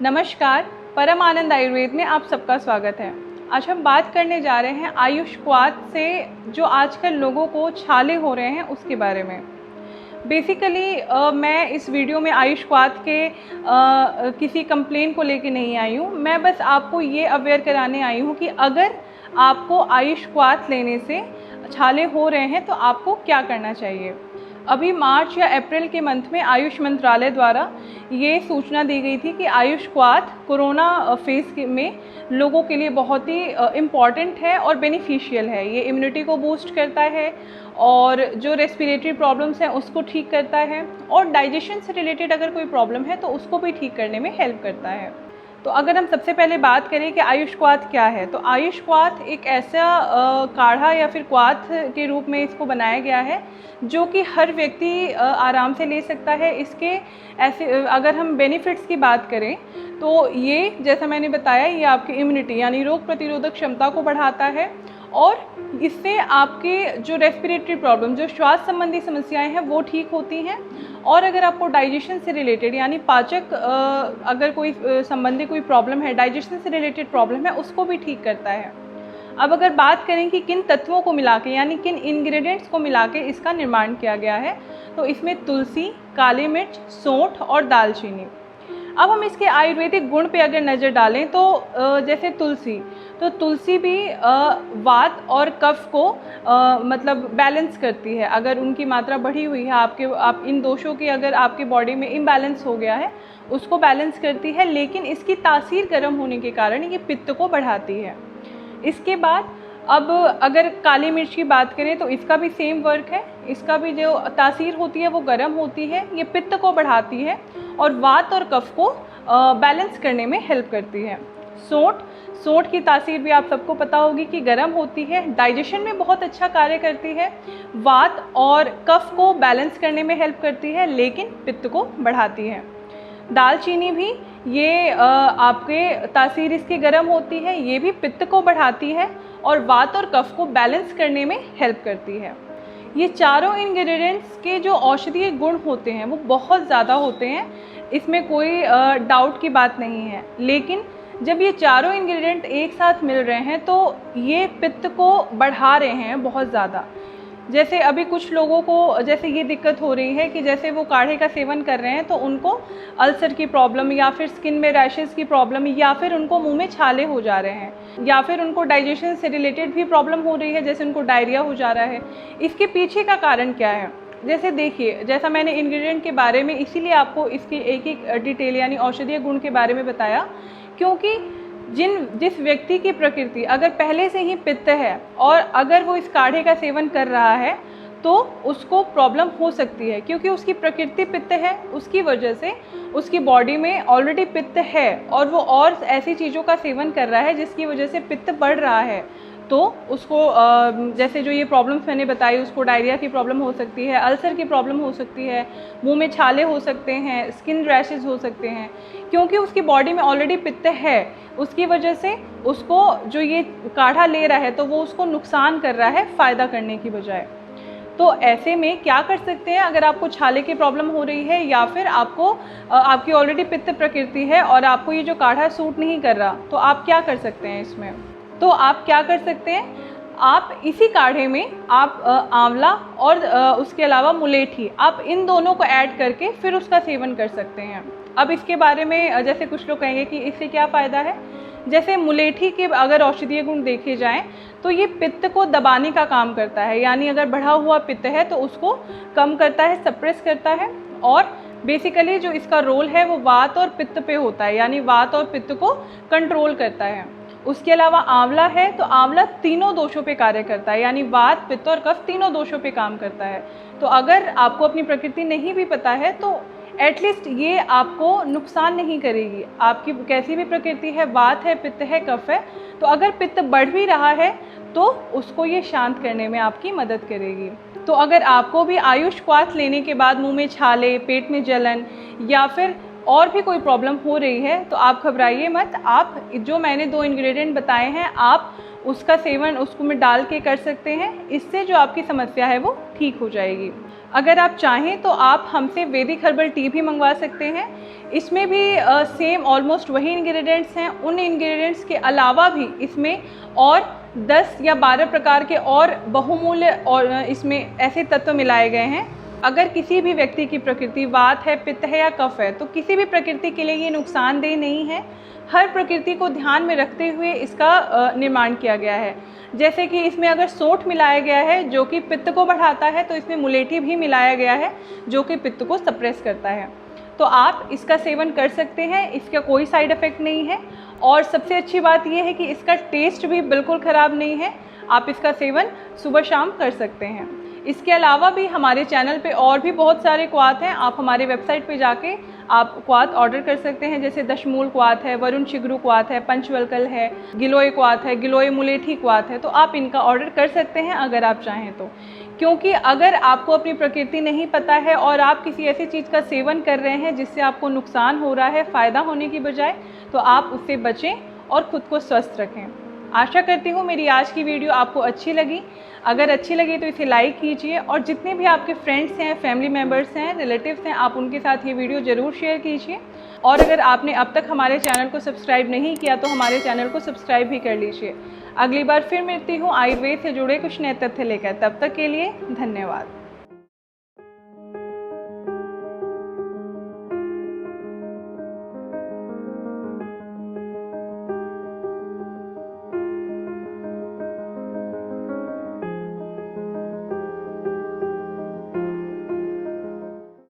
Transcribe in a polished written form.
नमस्कार, परम आनंद आयुर्वेद में आप सबका स्वागत है। आज हम बात करने जा रहे हैं आयुष्क्वाथ से जो आजकल लोगों को छाले हो रहे हैं उसके बारे में। बेसिकली मैं इस वीडियो में आयुष्क्वाथ के किसी कंप्लेन को लेके नहीं आई हूँ। मैं बस आपको ये अवेयर कराने आई हूँ कि अगर आपको आयुष्क्वाथ लेने से छाले हो रहे हैं तो आपको क्या करना चाहिए। अभी मार्च या अप्रैल के मंथ में आयुष मंत्रालय द्वारा ये सूचना दी गई थी कि आयुष्क्वाथ कोरोना फेज़ में लोगों के लिए बहुत ही इम्पॉर्टेंट है और बेनिफिशियल है। ये इम्यूनिटी को बूस्ट करता है और जो रेस्पिरेटरी प्रॉब्लम्स हैं उसको ठीक करता है और डाइजेशन से रिलेटेड अगर कोई प्रॉब्लम है तो उसको भी ठीक करने में हेल्प करता है। तो अगर हम सबसे पहले बात करें कि आयुष्क्वाथ क्या है, तो आयुष्क्वाथ एक ऐसा काढ़ा या फिर क्वाथ के रूप में इसको बनाया गया है जो कि हर व्यक्ति आराम से ले सकता है। इसके ऐसे अगर हम बेनिफिट्स की बात करें तो ये जैसा मैंने बताया ये आपकी इम्यूनिटी यानी रोग प्रतिरोधक क्षमता को बढ़ाता है और इससे आपके जो रेस्पिरेटरी प्रॉब्लम जो श्वास संबंधी समस्याएं हैं वो ठीक होती हैं। और अगर आपको डाइजेशन से रिलेटेड यानी पाचक अगर कोई संबंधी कोई प्रॉब्लम है, डाइजेशन से रिलेटेड प्रॉब्लम है, उसको भी ठीक करता है। अब अगर बात करें कि किन तत्वों को मिला के यानी किन इंग्रेडिएंट्स को मिला के इसका निर्माण किया गया है, तो इसमें तुलसी, काली मिर्च, सौंठ और दालचीनी। अब हम इसके आयुर्वेदिक गुण पे अगर नज़र डालें तो जैसे तुलसी भी वात और कफ को मतलब बैलेंस करती है। अगर उनकी मात्रा बढ़ी हुई है आप इन दोषों की अगर आपके बॉडी में इम्बैलेंस हो गया है उसको बैलेंस करती है, लेकिन इसकी तासीर गर्म होने के कारण ये पित्त को बढ़ाती है। इसके बाद अब अगर काली मिर्च की बात करें तो इसका भी सेम वर्क है। इसका भी जो तासीर होती है वो गर्म होती है, ये पित्त को बढ़ाती है और वात और कफ को बैलेंस करने में हेल्प करती है। सौंठ की तासीर भी आप सबको पता होगी कि गर्म होती है, डाइजेशन में बहुत अच्छा कार्य करती है, वात और कफ को बैलेंस करने में हेल्प करती है, लेकिन पित्त को बढ़ाती है। दालचीनी भी ये आपके तासीर इसकी गर्म होती है, ये भी पित्त को बढ़ाती है और वात और कफ को बैलेंस करने में हेल्प करती है। ये चारों इंग्रेडिएंट्स के जो औषधीय गुण होते हैं वो बहुत ज़्यादा होते हैं, इसमें कोई डाउट की बात नहीं है। लेकिन जब ये चारों इंग्रेडिएंट एक साथ मिल रहे हैं तो ये पित्त को बढ़ा रहे हैं बहुत ज़्यादा। जैसे अभी कुछ लोगों को जैसे ये दिक्कत हो रही है कि जैसे वो काढ़े का सेवन कर रहे हैं तो उनको अल्सर की प्रॉब्लम या फिर स्किन में रैशेज़ की प्रॉब्लम या फिर उनको मुंह में छाले हो जा रहे हैं या फिर उनको डाइजेशन से रिलेटेड भी प्रॉब्लम हो रही है, जैसे उनको डायरिया हो जा रहा है। इसके पीछे का कारण क्या है? जैसे देखिए, जैसा मैंने इंग्रेडिएंट के बारे में इसीलिए आपको इसकी एक एक डिटेल यानी औषधीय गुण के बारे में बताया, क्योंकि जिस व्यक्ति की प्रकृति अगर पहले से ही पित्त है और अगर वो इस काढ़े का सेवन कर रहा है तो उसको प्रॉब्लम हो सकती है, क्योंकि उसकी प्रकृति पित्त है, उसकी वजह से उसकी बॉडी में ऑलरेडी पित्त है और वो और ऐसी चीज़ों का सेवन कर रहा है जिसकी वजह से पित्त बढ़ रहा है। तो उसको जैसे जो ये प्रॉब्लम्स मैंने बताई, उसको डायरिया की प्रॉब्लम हो सकती है, अल्सर की प्रॉब्लम हो सकती है, मुंह में छाले हो सकते हैं, स्किन रैशेज़ हो सकते हैं, क्योंकि उसकी बॉडी में ऑलरेडी पित्त है। उसकी वजह से उसको जो ये काढ़ा ले रहा है तो वो उसको नुकसान कर रहा है फ़ायदा करने की बजाय। तो ऐसे में क्या कर सकते हैं, अगर आपको छाले की प्रॉब्लम हो रही है या फिर आपकी ऑलरेडी पित्त प्रकृति है और आपको ये जो काढ़ा सूट नहीं कर रहा, तो आप क्या कर सकते हैं इसमें? तो आप क्या कर सकते हैं, आप इसी काढ़े में आप आंवला और उसके अलावा मुलेठी, आप इन दोनों को ऐड करके फिर उसका सेवन कर सकते हैं। अब इसके बारे में जैसे कुछ लोग कहेंगे कि इससे क्या फ़ायदा है। जैसे मुलेठी के अगर औषधीय गुण देखे जाएं तो ये पित्त को दबाने का काम करता है, यानी अगर बढ़ा हुआ पित्त है तो उसको कम करता है, सप्रेस करता है। और बेसिकली जो इसका रोल है वो वात और पित्त पे होता है, यानी वात और पित्त को कंट्रोल करता है। उसके अलावा आंवला है तो आंवला तीनों दोषों पे कार्य करता है, यानी वात, पित्त और कफ तीनों दोषों पे काम करता है। तो अगर आपको अपनी प्रकृति नहीं भी पता है तो एटलीस्ट ये आपको नुकसान नहीं करेगी। आपकी कैसी भी प्रकृति है, वात है, पित्त है, कफ है, तो अगर पित्त बढ़ भी रहा है तो उसको ये शांत करने में आपकी मदद करेगी। तो अगर आपको भी आयुष्क्वाथ लेने के बाद मुंह में छाले, पेट में जलन या फिर और भी कोई प्रॉब्लम हो रही है तो आप घबराइए मत। आप जो मैंने 2 इंग्रेडिएंट बताए हैं आप उसका सेवन उसको में डाल के कर सकते हैं, इससे जो आपकी समस्या है वो ठीक हो जाएगी। अगर आप चाहें तो आप हमसे वैदिक हर्बल टी भी मंगवा सकते हैं। इसमें भी सेम ऑलमोस्ट वही इंग्रेडिएंट्स हैं। उन इंग्रेडिएंट्स के अलावा भी इसमें और 10 या 12 प्रकार के और बहुमूल्य और इसमें ऐसे तत्व मिलाए गए हैं। अगर किसी भी व्यक्ति की प्रकृति वात है, पित्त है या कफ है, तो किसी भी प्रकृति के लिए ये नुकसानदेह नहीं है। हर प्रकृति को ध्यान में रखते हुए इसका निर्माण किया गया है। जैसे कि इसमें अगर सोंठ मिलाया गया है जो कि पित्त को बढ़ाता है, तो इसमें मुलेठी भी मिलाया गया है जो कि पित्त को सप्रेस करता है। तो आप इसका सेवन कर सकते हैं, इसका कोई साइड इफ़ेक्ट नहीं है। और सबसे अच्छी बात यह है कि इसका टेस्ट भी बिल्कुल ख़राब नहीं है। आप इसका सेवन सुबह शाम कर सकते हैं। इसके अलावा भी हमारे चैनल पे और भी बहुत सारे क्वाथ हैं। आप हमारे वेबसाइट पे जाके आप क्वाथ ऑर्डर कर सकते हैं, जैसे दशमूल क्वाथ है, वरुण शिगरू क्वाथ है, पंचवल्कल है, गिलोय क्वाथ है, गिलोय मुलेठी क्वाथ है। तो आप इनका ऑर्डर कर सकते हैं अगर आप चाहें तो। क्योंकि अगर आपको अपनी प्रकृति नहीं पता है और आप किसी ऐसी चीज़ का सेवन कर रहे हैं जिससे आपको नुकसान हो रहा है फ़ायदा होने की बजाय, तो आप उससे बचें और ख़ुद को स्वस्थ रखें। आशा करती हूँ मेरी आज की वीडियो आपको अच्छी लगी। अगर अच्छी लगी तो इसे लाइक कीजिए और जितने भी आपके फ्रेंड्स हैं, फैमिली मेम्बर्स हैं, रिलेटिव्स हैं, आप उनके साथ ये वीडियो ज़रूर शेयर कीजिए। और अगर आपने अब तक हमारे चैनल को सब्सक्राइब नहीं किया तो हमारे चैनल को सब्सक्राइब भी कर लीजिए। अगली बार फिर मिलती हूँ आयुर्वेद से जुड़े कुछ नए तथ्य लेकर। तब तक के लिए धन्यवाद।